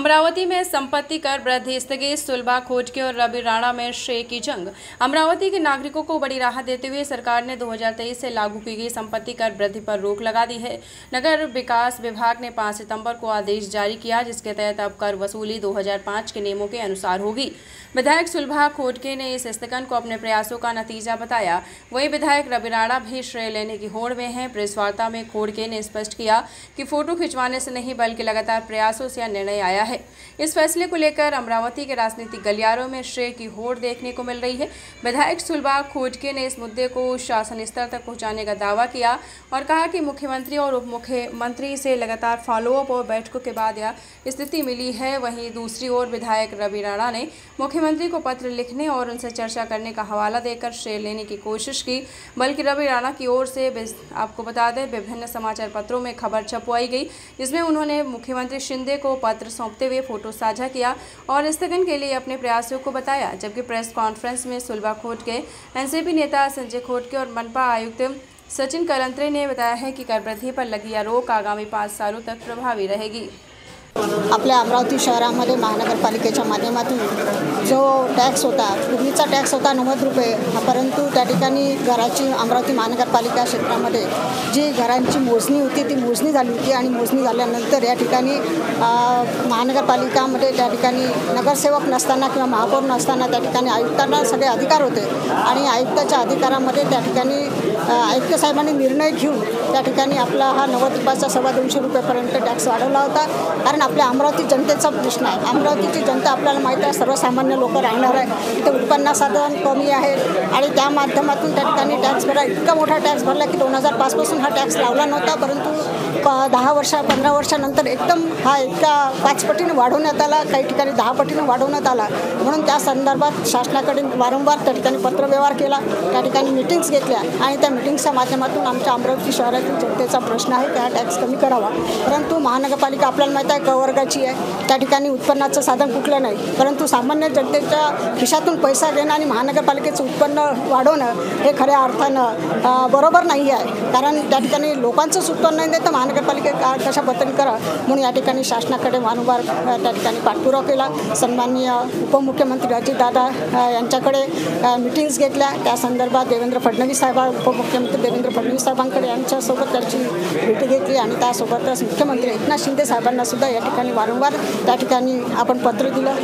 अमरावती में संपत्ति कर वृद्धि स्थगित, सुलभा खोटके और रवि राणा में श्रेय की जंग। अमरावती के नागरिकों को बड़ी राहत देते हुए सरकार ने 2023 से लागू की गई संपत्ति कर वृद्धि पर रोक लगा दी है। नगर विकास विभाग ने 5 सितंबर को आदेश जारी किया, जिसके तहत अब कर वसूली 2005 के नियमों के अनुसार होगी। विधायक सुलभा खोटके ने इस स्थगन को अपने प्रयासों का नतीजा बताया। वहीं विधायक रवि राणा भी श्रेय लेने की होड़ में हैं। प्रेस वार्ता में खोटके ने स्पष्ट किया कि फोटो खिंचवाने से नहीं बल्कि लगातार प्रयासों से निर्णय आया है। इस फैसले को लेकर अमरावती के राजनीतिक गलियारों में श्रेय की होड़ देखने को मिल रही है। विधायक सुलभा खोटके ने इस मुद्दे को शासन स्तर तक पहुंचाने का दावा किया और कहा कि मुख्यमंत्री और उप मुख्यमंत्री से लगातार फॉलोअप और बैठकों के बाद यह स्थिति मिली है। वहीं दूसरी ओर विधायक रवि राणा ने मुख्यमंत्री को पत्र लिखने और उनसे चर्चा करने का हवाला देकर श्रेय लेने की कोशिश की। बल्कि रवि राणा की ओर से आपको बता दें, विभिन्न समाचार पत्रों में खबर छपवाई गई, जिसमें उन्होंने मुख्यमंत्री शिंदे को पत्र सौंपते हुए फोटो साझा किया और स्थगन के लिए अपने प्रयासों को बताया। जबकि प्रेस कॉन्फ्रेंस में सुलभा खोटके, एनसीपी नेता संजय खोटके और मनपा आयुक्त सचिन कलंत्रे ने बताया है कि कर वृद्धि पर लगी यह रोक आगामी 5 सालों तक प्रभावी रहेगी। आपल्या अमरावती शहरामध्ये महानगरपालिकेच्या माध्यमातून जो टॅक्स होता, पूर्वीचा टॅक्स होता 90 रुपये, परंतु त्या ठिकाणी घराची अमरावती महानगरपालिका क्षेत्रामध्ये जी घरांची मोजणी होती ती मोजणी झाली होती आणि मोजणी झाल्यानंतर या ठिकाणी महानगरपालिकामध्ये त्या ठिकाणी नगरसेवक नसताना किंवा महापौर नसताना त्या ठिकाणी आयुक्तांना सगळे अधिकार होते आणि आयुक्ताच्या अधिकारामध्ये त्या ठिकाणी आयुक्त साहेबांनी निर्णय घेऊन त्या ठिकाणी आपला हा 90 रुपयाचा 250 रुपयापर्यंत टॅक्स वाढवला होता। कारण आपल्या अमरावती जनतेचा प्रश्न आहे। अमरावतीची जनता आपल्याला माहिती आहे, सर्वसामान्य लोक राहणार आहे, इथे उत्पन्न साधन कमी आहे आणि त्या माध्यमातून त्या ठिकाणी टॅक्स भरा इतका मोठा टॅक्स भरला की 2005 पासून हा टॅक्स लावला नव्हता, परंतु 15 वर्षानंतर एकदम हा इतका 5 पटीने वाढवण्यात आला, काही ठिकाणी 10 पटीने वाढवण्यात आला। म्हणून त्या संदर्भात शासनाकडे वारंवार त्या ठिकाणी पत्रव्यवहार केला, त्या ठिकाणी मीटिंग्स घेतल्या आणि त्या मीटिंग्सच्या माध्यमातून आमच्या अमरावती शहरातील जनतेचा प्रश्न आहे त्या टॅक्स कमी करावा। परंतु महानगरपालिका आपल्याला माहिती आहे वर्गाची आहे, त्या ठिकाणी उत्पन्नाचं साधन कुठलं नाही, परंतु सामान्य जनतेच्या खिशातून पैसा घेणं आणि महानगरपालिकेचं उत्पन्न वाढवणं हे खऱ्या अर्थानं बरोबर नाही आहे। कारण त्या ठिकाणी लोकांचंच उत्पन्न नाही देतं महानगरपालिकेत कशा पद्धतीने करा, म्हणून या ठिकाणी शासनाकडे वारंवार त्या ठिकाणी पाठपुरावा केला। सन्माननीय उपमुख्यमंत्री अजितदादा यांच्याकडे मीटिंग्स घेतल्या, त्या संदर्भात देवेंद्र फडणवीस साहेब उपमुख्यमंत्री देवेंद्र फडणवीस साहेबांकडे यांच्यासोबत त्यांची भेट घेतली आणि त्यासोबतच मुख्यमंत्री एकनाथ शिंदे साहेबांना सुद्धा या ठिकाणी वारंवार त्या ठिकाणी आपण पत्र दिलं।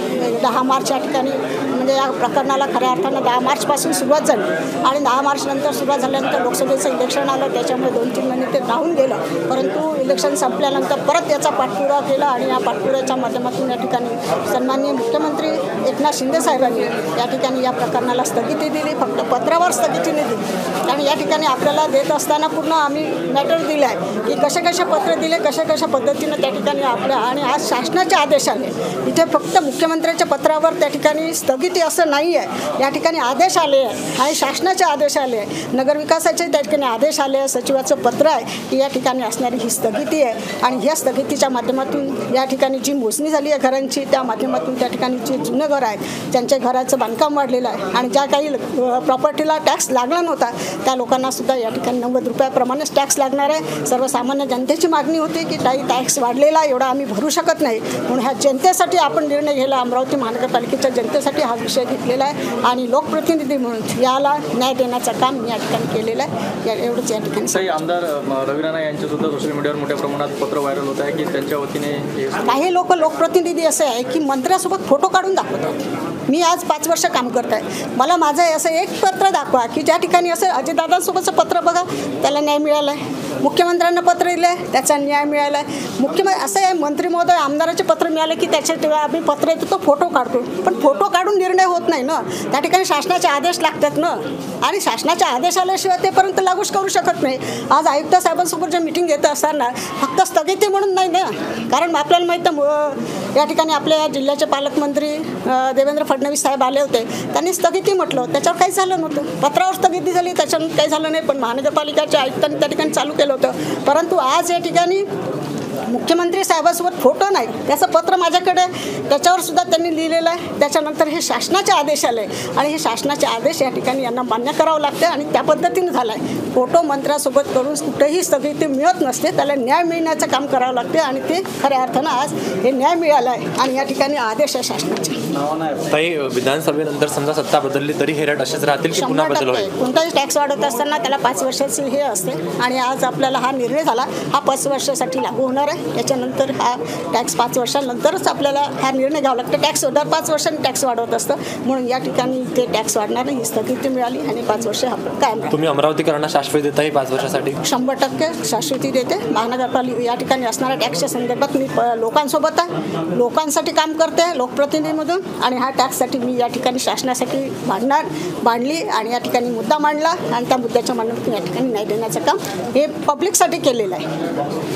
10 मार्च या ठिकाणी म्हणजे या प्रकरणाला खऱ्या अर्थानं 10 मार्चपासून सुरुवात झाली आणि 10 मार्च नंतर सुरुवात झाल्यानंतर लोकसभेचं इलेक्शन आलं, त्याच्यामुळे 2-3 महिने ते राहून गेलं, परंतु इलेक्शन संपल्यानंतर परत याचा पाठपुरावा केला आणि या पाठपुराव्याच्या माध्यमातून या ठिकाणी सन्माननीय मुख्यमंत्री एकनाथ शिंदे साहेबांनी या ठिकाणी या प्रकरणाला स्थगिती दिली, फक्त पत्रावर स्थगिती नाही दिली। आणि या ठिकाणी आपल्याला देत असताना पूर्ण आम्ही मॅटर दिलं आहे की कशा पत्र दिले, कशा पद्धतीनं त्या ठिकाणी आपल्या आणि आज शासनाचे आदेश आले। इथे फक्त मुख्यमंत्र्यांच्या पत्रावर त्या ठिकाणी स्थगिती असं नाही आहे, या ठिकाणी आदेश आले आहे आणि शासनाचे आदेश आले आहे, नगरविकासाचे त्या ठिकाणी आदेश आले आहे, सचिवाचं पत्र आहे की या ठिकाणी असणारी ही स्थगिती आहे आणि ह्या स्थगितीच्या माध्यमातून या ठिकाणी जी मोजणी झाली आहे घरांची त्या माध्यमातून त्या ठिकाणी जे जुनं घर आहे ज्यांच्या घराचं बांधकाम वाढलेलं आहे आणि ज्या काही प्रॉपर्टीला टॅक्स लागला नव्हता त्या लोकांना सुद्धा या ठिकाणी 90 रुपयाप्रमाणेच टॅक्स लागणार आहे। सर्वसामान्य जनतेची मागणी होती की काही टॅक्स वाढलेला एवढा आम्ही भरू शकत नाही, म्हणून ह्या जनतेसाठी आपण निर्णय घ्यायला अमरावती महानगरपालिकेच्या जनतेसाठी हा विषय घेतलेला आहे आणि लोकप्रतिनिधी म्हणून याला न्याय देण्याचं काम मी या ठिकाणी केलेलं आहे। एवढंच या ठिकाणी आमदार रवि राणा यांच्या सुद्धा सोशल मीडियावर मोठ्या प्रमाणात पत्र व्हायरल होत आहे की त्यांच्या वतीने काही लोकप्रतिनिधी असे आहे की मंत्र्यासोबत फोटो काढून दाखवतात। मी आज 5 वर्ष काम करत आहे, मला माझं असं एक पत्र दाखवा की ज्या ठिकाणी असं अजितदादांसोबतचं पत्र बघा त्याला न्याय मिळाला आहे, मुख्यमंत्र्यांना पत्र दिलं आहे त्याचा न्याय मिळाला आहे, असं आहे मंत्री महोदय आमदाराचे पत्र मिळाले की त्याच्या आम्ही पत्र येतो तो फोटो काढतो, पण फोटो काढून निर्णय होत नाही ना, त्या ठिकाणी शासनाचे आदेश लागतात ना आणि शासनाचे आदेश आल्याशिवाय तेपर्यंत लागूच करू शकत नाही। आज आयुक्त साहेबांसोबत जे मीटिंग घेत असताना फक्त स्थगिती म्हणून नाही ना, कारण आपल्याला माहीत या ठिकाणी आपल्या जिल्ह्याचे पालकमंत्री देवेंद्र फडणवीस साहेब आले होते, त्यांनी स्थगिती म्हटलं, त्याच्यावर काही झालं नव्हतं, पत्रावर स्थगिती झाली, त्याच्यानं काही झालं नाही, पण महानगरपालिकेच्या आयुक्तांनी त्या ठिकाणी चालू केलं होतं। परंतु आज या ठिकाणी मुख्यमंत्री साहेबांसोबत फोटो नाही, त्याचं पत्र माझ्याकडे, त्याच्यावर सुद्धा त्यांनी लिहिलेलं आहे. त्याच्यानंतर हे शासनाचे आदेश आले आणि हे शासनाचे आदेश या ठिकाणी यांना मान्य करावं लागते आणि त्या पद्धतीने झालं आहे. फोटो मंत्र्यासोबत करून कुठेही स्थगिती मिळत नसते, त्याला न्याय मिळण्याचं काम करावं लागते आणि ते खऱ्या अर्थानं आज हे न्याय मिळाला आहे आणि या ठिकाणी आदेश आहे शासनाचे. ताई, विधानसभेनंतर समजा सत्ता बदलली तरी हे रेट असेच राहतील की पुन्हा बदल होईल? कोणताही टॅक्स वाढवत असताना त्याला 5 वर्षाची हे असते आणि आज आपल्याला हा निर्णय झाला, हा 5 वर्षासाठी लागू होणार आहे. याच्यानंतर हा टॅक्स 5 वर्षांनंतरच आपल्याला हा निर्णय घ्यावा लागतो. टॅक्स दर 5 वर्षांनी टॅक्स वाढवत असतं, म्हणून या ठिकाणी ते टॅक्स वाढणार नाही, ही स्थगिती मिळाली आणि 5 वर्ष हा कायम राहील. तुम्ही अमरावतीकरांना शाश्वती देता ही 5 वर्षासाठी? 100% शाश्वती देते. महानगरपालिका या ठिकाणी असणाऱ्या टॅक्सच्या संदर्भात मी लोकांसोबत आहे, लोकांसाठी काम करते लोकप्रतिनिधीमधून आणि हा टॅक्ससाठी मी या ठिकाणी शासनासाठी मांडली आणि या ठिकाणी मुद्दा मांडला आणि त्या मुद्द्याच्या माध्यमातून या ठिकाणी न्याय देण्याचं काम हे पब्लिकसाठी केलेलं आहे.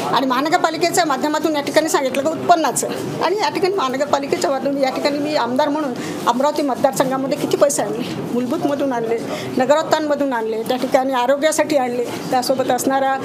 आणि महानगरपालिकेच्या माध्यमातून या ठिकाणी सांगितलं की उत्पन्नाचं आणि या ठिकाणी महानगरपालिकेच्या माध्यमातून या ठिकाणी मी आमदार म्हणून अमरावती मतदारसंघामध्ये किती पैसे आणले, मूलभूतमधून आणले, नगरोत्थानमधून आणले, त्या ठिकाणी आरोग्यासाठी आणले, त्यासोबत असणाऱ्या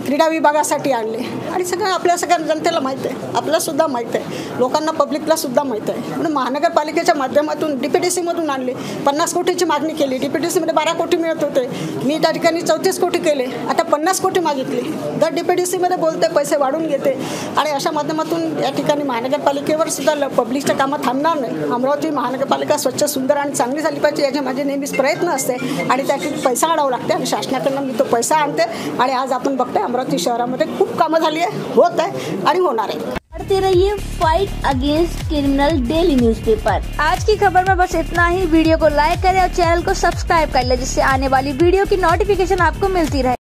क्रीडा विभागासाठी आणले आणि सगळं आपल्या सगळ्या जनतेला माहीत आहे, आपल्यालासुद्धा माहीत आहे, लोकांना पब्लिकलासुद्धा माहीत आहे. म्हणून महानगरपालिकेच्या माध्यमातून DPDCमधून आणले, 50 कोटीची मागणी केली, DPDCमध्ये 12 कोटी मिळत होते, मी त्या ठिकाणी 34 कोटी केले, आता 50 कोटी मागितली, दर DPDCमध्ये बोलते, पैसे वाढून घेते आणि अशा माध्यमातून या ठिकाणी महानगरपालिकेवर सुद्धा पब्लिकच्या कामं थांबणार नाही. अमरावती महानगरपालिका स्वच्छ, सुंदर आणि चांगली झाली पाहिजे याचे माझे नेहमीच प्रयत्न असते आणि त्यासाठी पैसा आणावा लागते आणि शासनाकडनं मी तो पैसा आणते आणि आज आपण बघतोय अमरावती शहरामध्ये खूप कामं झाली आहे, होत आहे आणि होणार आहे. पढ़ते रहिए fight against criminal daily newspaper. आज की खबर में बस इतना ही। वीडियो को लाइक करें और चैनल को सब्सक्राइब कर लें जिससे आने वाली वीडियो की नोटिफिकेशन आपको मिलती रहे।